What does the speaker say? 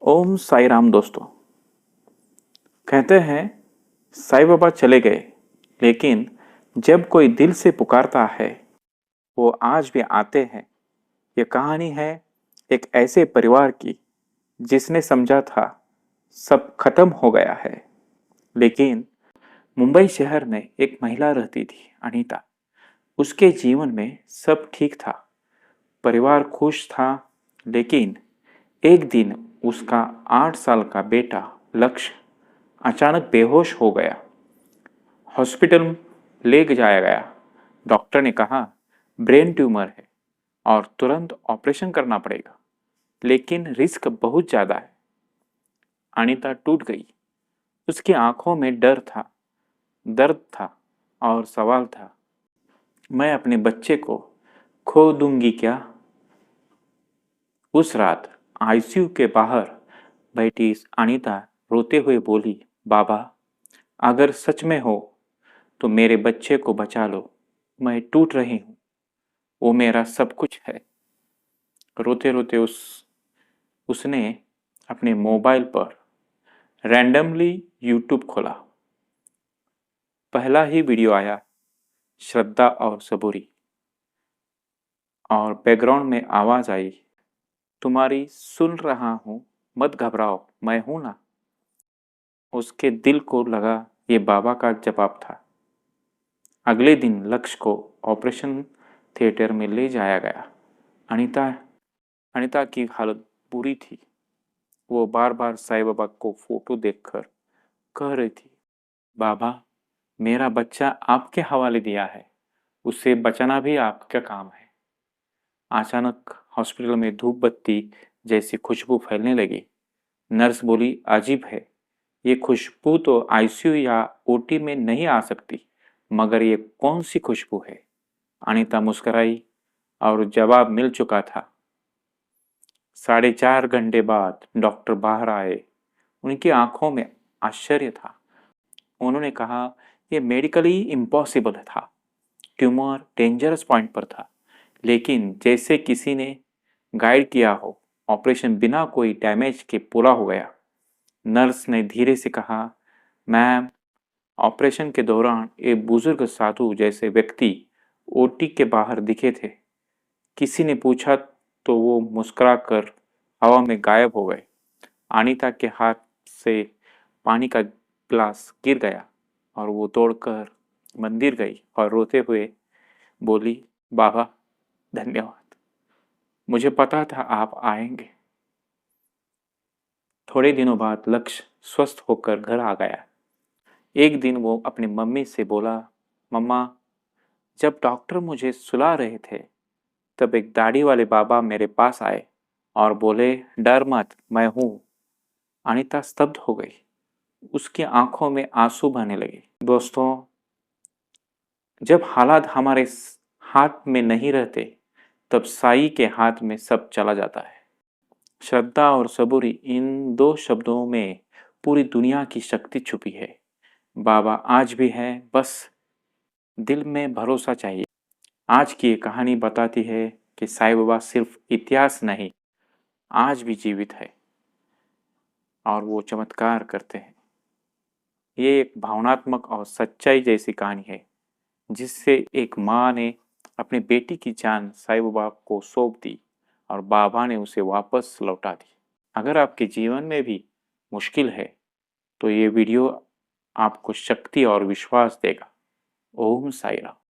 ओम साई राम दोस्तों। कहते हैं साईं बाबा चले गए, लेकिन जब कोई दिल से पुकारता है वो आज भी आते हैं। ये कहानी है एक ऐसे परिवार की जिसने समझा था सब खत्म हो गया है, लेकिन मुंबई शहर में एक महिला रहती थी, अनीता। उसके जीवन में सब ठीक था, परिवार खुश था, लेकिन एक दिन उसका 8 साल का बेटा लक्ष्य अचानक बेहोश हो गया। हॉस्पिटल ले जाया गया। डॉक्टर ने कहा ब्रेन ट्यूमर है और तुरंत ऑपरेशन करना पड़ेगा, लेकिन रिस्क बहुत ज्यादा है। अनीता टूट गई। उसकी आंखों में डर था, दर्द था और सवाल था, मैं अपने बच्चे को खो दूंगी क्या? उस रात आईसीयू के बाहर बैठी अनीता रोते हुए बोली, बाबा, अगर सच में हो तो मेरे बच्चे को बचा लो। मैं टूट रही हूं, वो मेरा सब कुछ है। रोते रोते उसने अपने मोबाइल पर रैंडमली यूट्यूब खोला। पहला ही वीडियो आया, श्रद्धा और सबूरी, और बैकग्राउंड में आवाज आई, तुम्हारी सुन रहा हूं, मत घबराओ, मैं हूं ना। उसके दिल को लगा ये बाबा का जवाब था। अगले दिन लक्ष्य को ऑपरेशन थिएटर में ले जाया गया। अनीता अनीता की हालत बुरी थी। वो बार बार साईं बाबा को फोटो देखकर कह रही थी, बाबा, मेरा बच्चा आपके हवाले दिया है, उसे बचाना भी आपका काम है। अचानक हॉस्पिटल में धूप बत्ती जैसी खुशबू फैलने लगी। नर्स बोली, अजीब है, ये खुशबू तो आईसीयू या ओटी में नहीं आ सकती, मगर ये कौन सी खुशबू है? अनीता मुस्कुराई और जवाब मिल चुका था। 4.5 घंटे बाद डॉक्टर बाहर आए। उनकी आंखों में आश्चर्य था। उन्होंने कहा, यह मेडिकली इम्पॉसिबल था, ट्यूमर डेंजरस पॉइंट पर था, लेकिन जैसे किसी ने गाइड किया हो, ऑपरेशन बिना कोई डैमेज के पूरा हो गया। नर्स ने धीरे से कहा, मैम, ऑपरेशन के दौरान एक बुजुर्ग साधु जैसे व्यक्ति ओटी के बाहर दिखे थे। किसी ने पूछा तो वो मुस्कुराकर हवा में गायब हो गए। अनीता के हाथ से पानी का ग्लास गिर गया और वो दौड़कर मंदिर गई और रोते हुए बोली, बाबा, धन्यवाद, मुझे पता था आप आएंगे। थोड़े दिनों बाद लक्ष्य स्वस्थ होकर घर आ गया। एक दिन वो अपनी मम्मी से बोला, मम्मा, जब डॉक्टर मुझे सुला रहे थे तब एक दाढ़ी वाले बाबा मेरे पास आए और बोले, डर मत, मैं हूं। अनीता स्तब्ध हो गई। उसकी आंखों में आंसू बहने लगे। दोस्तों, जब हालात हमारे हाथ में नहीं रहते तब साई के हाथ में सब चला जाता है। श्रद्धा और सबूरी, इन दो शब्दों में पूरी दुनिया की शक्ति छुपी है। बाबा आज भी है, बस दिल में भरोसा चाहिए। आज की ये कहानी बताती है कि साईं बाबा सिर्फ इतिहास नहीं, आज भी जीवित है और वो चमत्कार करते हैं। ये एक भावनात्मक और सच्चाई जैसी कहानी है, जिससे एक माँ ने अपनी बेटी की जान साईं बाबा को सौंप दी और बाबा ने उसे वापस लौटा दी। अगर आपके जीवन में भी मुश्किल है तो ये वीडियो आपको शक्ति और विश्वास देगा। ओम साई राम।